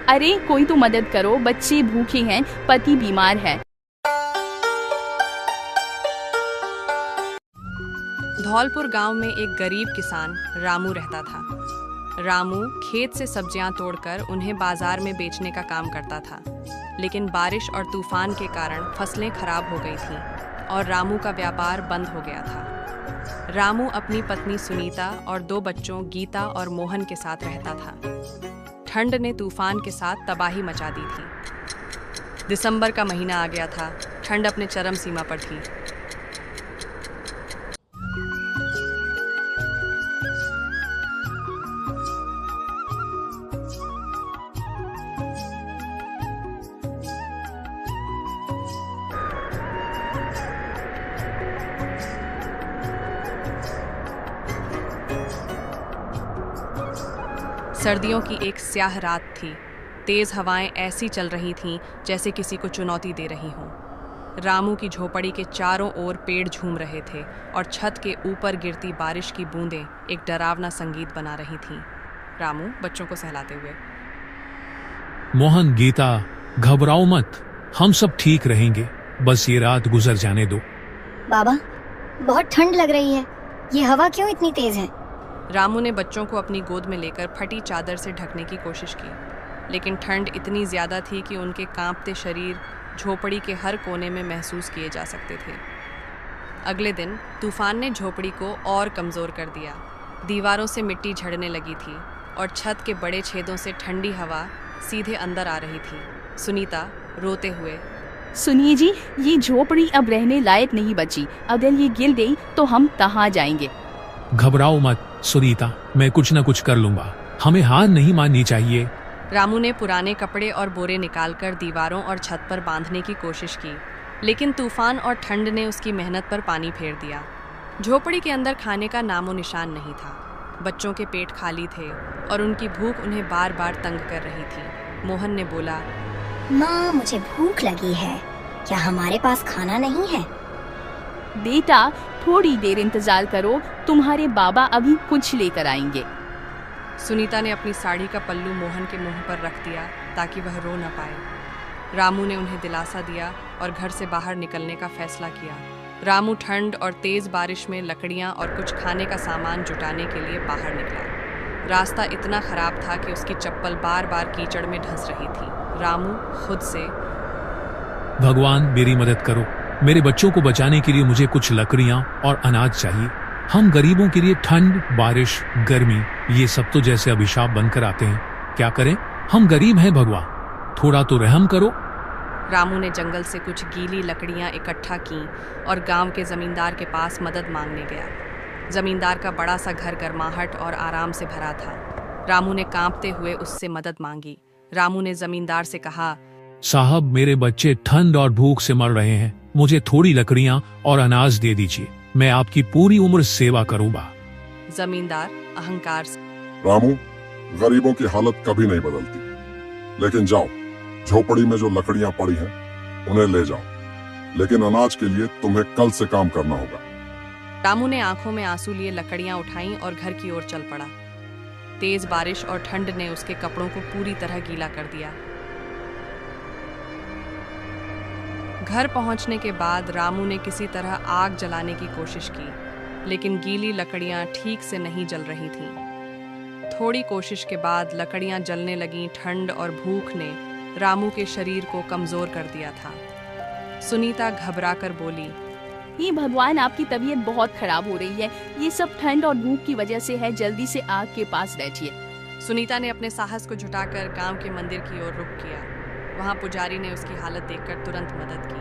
अरे कोई तो मदद करो, बच्चे भूखे हैं, पति बीमार है। धौलपुर गांव में एक गरीब किसान रामू रहता था। रामू खेत से सब्जियां तोड़कर उन्हें बाजार में बेचने का काम करता था, लेकिन बारिश और तूफान के कारण फसलें खराब हो गई थीं और रामू का व्यापार बंद हो गया था। रामू अपनी पत्नी सुनीता और 2 बच्चों गीता और मोहन के साथ रहता था। ठंड ने तूफान के साथ तबाही मचा दी थी। दिसंबर का महीना आ गया था। ठंड अपने चरम सीमा पर थी। सर्दियों की एक स्याह रात थी। तेज हवाएं ऐसी चल रही थीं जैसे किसी को चुनौती दे रही हों। रामू की झोपड़ी के चारों ओर पेड़ झूम रहे थे और छत के ऊपर गिरती बारिश की बूंदें एक डरावना संगीत बना रही थीं। रामू बच्चों को सहलाते हुए, मोहन, गीता, घबराओ मत, हम सब ठीक रहेंगे, बस ये रात गुजर जाने दो। बाबा, बहुत ठंड लग रही है, ये हवा क्यों इतनी तेज है? रामू ने बच्चों को अपनी गोद में लेकर फटी चादर से ढकने की कोशिश की, लेकिन ठंड इतनी ज़्यादा थी कि उनके कांपते शरीर झोपड़ी के हर कोने में महसूस किए जा सकते थे। अगले दिन तूफान ने झोपड़ी को और कमज़ोर कर दिया। दीवारों से मिट्टी झड़ने लगी थी और छत के बड़े छेदों से ठंडी हवा सीधे अंदर आ रही थी। सुनीता रोते हुए, सुनिए जी, ये झोपड़ी अब रहने लायक नहीं बची। अगर ये गिर गई तो हम कहाँ जाएंगे? घबराओ मत सुनीता, मैं कुछ न कुछ कर लूंगा, हमें हार नहीं माननी चाहिए। रामू ने पुराने कपड़े और बोरे निकालकर दीवारों और छत पर बांधने की कोशिश की, लेकिन तूफान और ठंड ने उसकी मेहनत पर पानी फेर दिया। झोपड़ी के अंदर खाने का नामो निशान नहीं था। बच्चों के पेट खाली थे और उनकी भूख उन्हें बार बार तंग कर रही थी। मोहन ने बोला, माँ, मुझे भूख लगी है, क्या हमारे पास खाना नहीं है? बेटा, थोड़ी देर इंतजार करो, तुम्हारे बाबा अभी कुछ लेकर आएंगे। सुनीता ने अपनी साड़ी का पल्लू मोहन के मुंह पर रख दिया ताकि वह रो न पाए। रामू ने उन्हें दिलासा दिया और घर से बाहर निकलने का फैसला किया। रामू ठंड और तेज बारिश में लकड़ियां और कुछ खाने का सामान जुटाने के लिए बाहर निकला। रास्ता इतना खराब था कि उसकी चप्पल बार बार कीचड़ में धंस रही थी। रामू खुद से, भगवान मेरी मदद करो, मेरे बच्चों को बचाने के लिए मुझे कुछ लकड़ियां और अनाज चाहिए। हम गरीबों के लिए ठंड, बारिश, गर्मी, ये सब तो जैसे अभिशाप बनकर आते हैं। क्या करें, हम गरीब हैं भगवान, थोड़ा तो रहम करो। रामू ने जंगल से कुछ गीली लकड़ियां इकट्ठा की और गांव के जमींदार के पास मदद मांगने गया। जमींदार का बड़ा सा घर गर्माहट और आराम से भरा था। रामू ने कांपते हुए उससे मदद मांगी। रामू ने जमींदार से कहा, साहब, मेरे बच्चे ठंड और भूख से मर रहे हैं, मुझे थोड़ी लकड़ियां और अनाज दे दीजिए, मैं आपकी पूरी उम्र सेवा करूंगा। जमींदार अहंकार से, रामू, गरीबों की हालत कभी नहीं बदलती, लेकिन जाओ, झोपड़ी में जो लकड़ियां पड़ी हैं उन्हें ले जाओ, लेकिन अनाज के लिए तुम्हें कल से काम करना होगा। रामू ने आंखों में आंसू लिए लकड़ियां उठाईं और घर की ओर चल पड़ा। तेज बारिश और ठंड ने उसके कपड़ों को पूरी तरह गीला कर दिया। घर पहुंचने के बाद रामू ने किसी तरह आग जलाने की कोशिश की, लेकिन गीली लकड़ियां ठीक से नहीं जल रही थीं। थोड़ी कोशिश के बाद लकड़ियां जलने लगीं। ठंड और भूख ने रामू के शरीर को कमजोर कर दिया था। सुनीता घबराकर बोली, ये भगवान, आपकी तबीयत बहुत खराब हो रही है, ये सब ठंड और भूख की वजह से है, जल्दी से आग के पास बैठिए। सुनीता ने अपने साहस को जुटाकर गांव के मंदिर की ओर रुख किया। वहां पुजारी ने उसकी हालत देखकर तुरंत मदद की।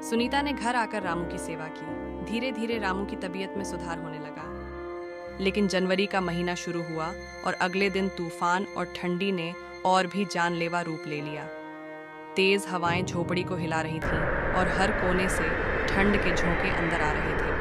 सुनीता ने घर आकर रामू की सेवा की। धीरे धीरे रामू की तबीयत में सुधार होने लगा। लेकिन जनवरी का महीना शुरू हुआ और अगले दिन तूफान और ठंडी ने और भी जानलेवा रूप ले लिया। तेज हवाएं झोपड़ी को हिला रही थीं और हर कोने से ठंड के झोंके अंदर आ रहे थे।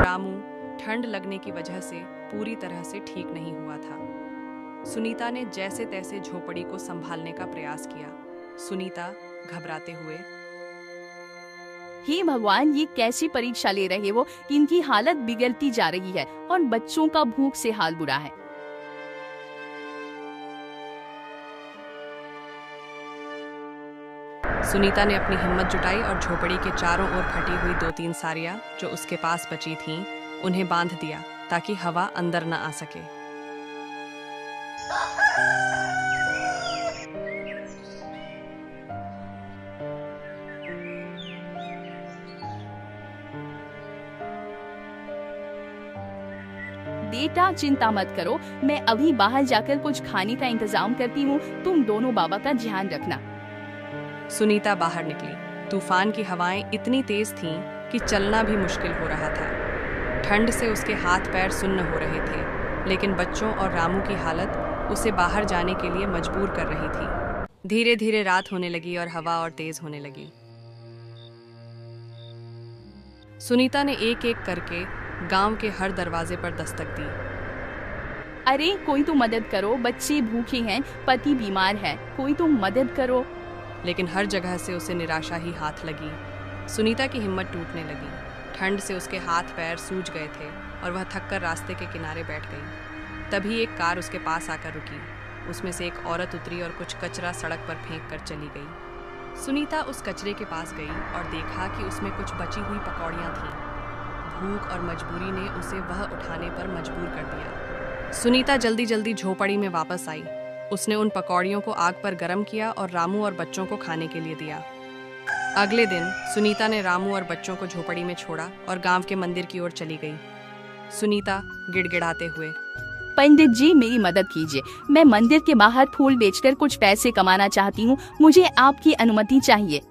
रामू ठंड लगने की वजह से पूरी तरह से ठीक नहीं हुआ था। सुनीता ने जैसे तैसे झोपड़ी को संभालने का प्रयास किया। सुनीता घबराते हुए, हे भगवान, ये कैसी परीक्षा ले रहे हो कि इनकी हालत बिगड़ती जा रही है और बच्चों का भूख से हाल बुरा है। सुनीता ने अपनी हिम्मत जुटाई और झोपड़ी के चारों ओर फटी हुई 2-3 साड़ियां जो उसके पास बची थीं, उन्हें बांध दिया ताकि हवा अंदर न आ सके। बेटा चिंता मत करो, मैं अभी बाहर जाकर कुछ खाने का इंतजाम करती हूँ, तुम दोनों बाबा का ध्यान रखना। सुनीता बाहर निकली। तूफान की हवाएं इतनी तेज थीं कि चलना भी मुश्किल हो रहा था। ठंड से उसके हाथ पैर सुन्न हो रहे थे, लेकिन बच्चों और रामू की हालत उसे बाहर जाने के लिए मजबूर कर रही थी। धीरे धीरे रात होने लगी और हवा और तेज होने लगी। सुनीता ने एक एक करके गांव के हर दरवाजे पर दस्तक दी। अरे कोई तो मदद करो, बच्चे भूखे हैं, पति बीमार है, कोई तो मदद करो। लेकिन हर जगह से उसे निराशा ही हाथ लगी। सुनीता की हिम्मत टूटने लगी। ठंड से उसके हाथ पैर सूज गए थे और वह थककर रास्ते के किनारे बैठ गई। तभी एक कार उसके पास आकर रुकी। उसमें से एक औरत उतरी और कुछ कचरा सड़क पर फेंक कर चली गई। सुनीता उस कचरे के पास गई और देखा कि उसमें कुछ बची हुई पकौड़ियाँ थीं। भूख और मजबूरी ने उसे वह उठाने पर मजबूर कर दिया। सुनीता जल्दी जल्दी झोपड़ी में वापस आई। उसने उन पकौड़ियों को आग पर गर्म किया और रामू और बच्चों को खाने के लिए दिया। अगले दिन सुनीता ने रामू और बच्चों को झोपड़ी में छोड़ा और गांव के मंदिर की ओर चली गई। सुनीता गिड़गिड़ाते हुए, पंडित जी मेरी मदद कीजिए, मैं मंदिर के बाहर फूल बेचकर कुछ पैसे कमाना चाहती हूँ, मुझे आपकी अनुमति चाहिए।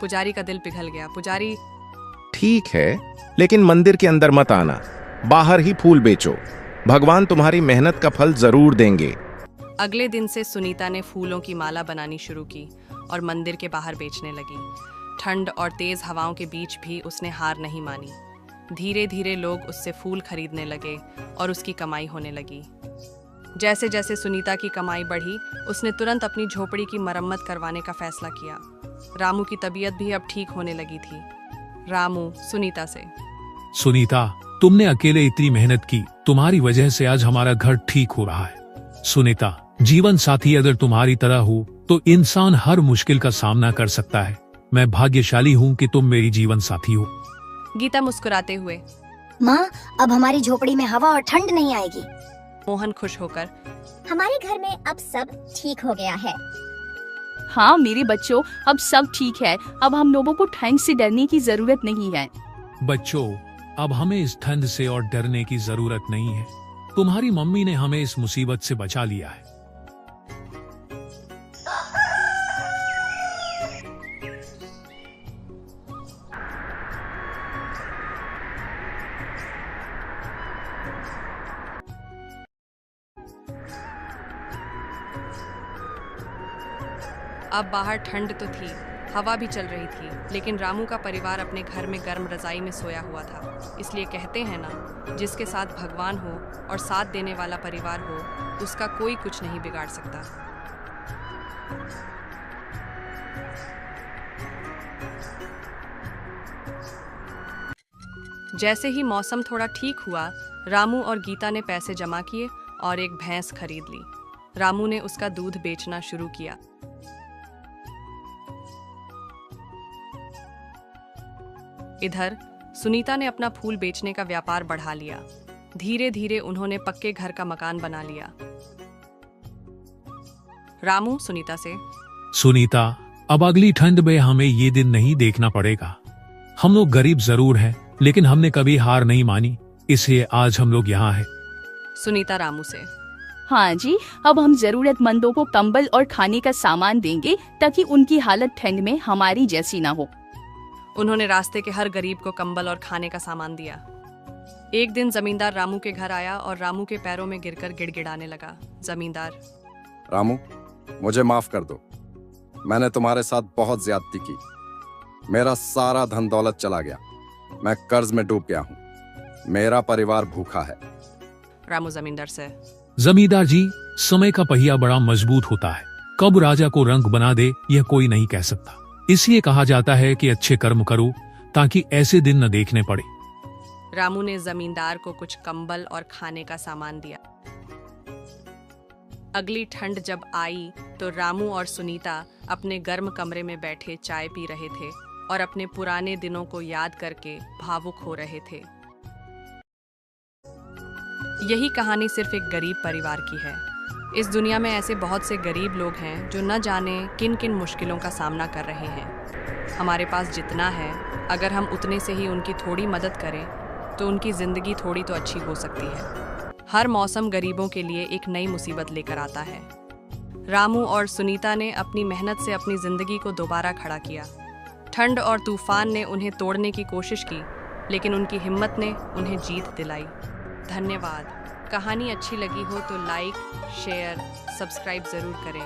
पुजारी का दिल पिघल गया। पुजारी, ठीक है, लेकिन मंदिर के अंदर मत आना, बाहर ही फूल बेचो, भगवान तुम्हारी मेहनत का फल जरूर देंगे। अगले दिन से सुनीता ने फूलों की माला बनानी शुरू की और मंदिर के बाहर बेचने लगी। ठंड और तेज हवाओं के बीच भी उसने हार नहीं मानी। धीरे धीरे लोग उससे फूल खरीदने लगे और उसकी कमाई होने लगी। जैसे जैसे सुनीता की कमाई बढ़ी, उसने तुरंत अपनी झोपड़ी की मरम्मत करवाने का फैसला किया। रामू की तबीयत भी अब ठीक होने लगी थी। रामू सुनीता से, सुनीता, तुमने अकेले इतनी मेहनत की, तुम्हारी वजह से आज हमारा घर ठीक हो रहा है। सुनीता, जीवन साथी अगर तुम्हारी तरह हो तो इंसान हर मुश्किल का सामना कर सकता है। मैं भाग्यशाली हूँ कि तुम मेरी जीवन साथी हो। गीता मुस्कुराते हुए, माँ, अब हमारी झोपड़ी में हवा और ठंड नहीं आएगी। मोहन खुश होकर, हमारे घर में अब सब ठीक हो गया है। हाँ मेरे बच्चों, अब सब ठीक है, अब हम लोगों को ठंड से डरने की जरूरत नहीं है। बच्चों, अब हमें इस ठंड से और डरने की जरूरत नहीं है। तुम्हारी मम्मी ने हमें इस मुसीबत से बचा लिया है। अब बाहर ठंड तो थी, हवा भी चल रही थी, लेकिन रामू का परिवार अपने घर में गर्म रजाई में सोया हुआ था। इसलिए कहते हैं ना, जिसके साथ भगवान हो और साथ देने वाला परिवार हो, उसका कोई कुछ नहीं बिगाड़ सकता। जैसे ही मौसम थोड़ा ठीक हुआ, रामू और गीता ने पैसे जमा किए और एक भैंस खरीद ली। रामू ने उसका दूध बेचना शुरू किया। इधर सुनीता ने अपना फूल बेचने का व्यापार बढ़ा लिया। धीरे धीरे उन्होंने पक्के घर का मकान बना लिया। रामू सुनीता से, सुनीता, अब अगली ठंड में हमें ये दिन नहीं देखना पड़ेगा। हम लोग गरीब जरूर हैं, लेकिन हमने कभी हार नहीं मानी, इसलिए आज हम लोग यहाँ हैं। सुनीता रामू से, हाँ जी, अब हम जरूरतमंदों को कंबल और खाने का सामान देंगे ताकि उनकी हालत ठंड में हमारी जैसी ना हो। उन्होंने रास्ते के हर गरीब को कंबल और खाने का सामान दिया। एक दिन जमींदार रामू के घर आया और रामू के पैरों में गिरकर गिड़गिड़ाने लगा। जमींदार, रामू, मुझे माफ कर दो, मैंने तुम्हारे साथ बहुत ज्यादती की। मेरा सारा धन दौलत चला गया, मैं कर्ज में डूब गया हूँ, मेरा परिवार भूखा है। रामू जमींदार से, जमींदार जी, समय का पहिया बड़ा मजबूत होता है। कब राजा को रंग बना दे यह कोई नहीं कह सकता। इसलिए कहा जाता है कि अच्छे कर्म करो ताकि ऐसे दिन न देखने पड़े। रामू ने जमींदार को कुछ कंबल और खाने का सामान दिया। अगली ठंड जब आई तो रामू और सुनीता अपने गर्म कमरे में बैठे चाय पी रहे थे और अपने पुराने दिनों को याद करके भावुक हो रहे थे। यही कहानी सिर्फ एक गरीब परिवार की है। इस दुनिया में ऐसे बहुत से गरीब लोग हैं जो न जाने किन किन मुश्किलों का सामना कर रहे हैं। हमारे पास जितना है, अगर हम उतने से ही उनकी थोड़ी मदद करें तो उनकी ज़िंदगी थोड़ी तो अच्छी हो सकती है। हर मौसम गरीबों के लिए एक नई मुसीबत लेकर आता है। रामू और सुनीता ने अपनी मेहनत से अपनी ज़िंदगी को दोबारा खड़ा किया। ठंड और तूफान ने उन्हें तोड़ने की कोशिश की, लेकिन उनकी हिम्मत ने उन्हें जीत दिलाई। धन्यवाद। कहानी अच्छी लगी हो तो लाइक, शेयर, सब्सक्राइब ज़रूर करें।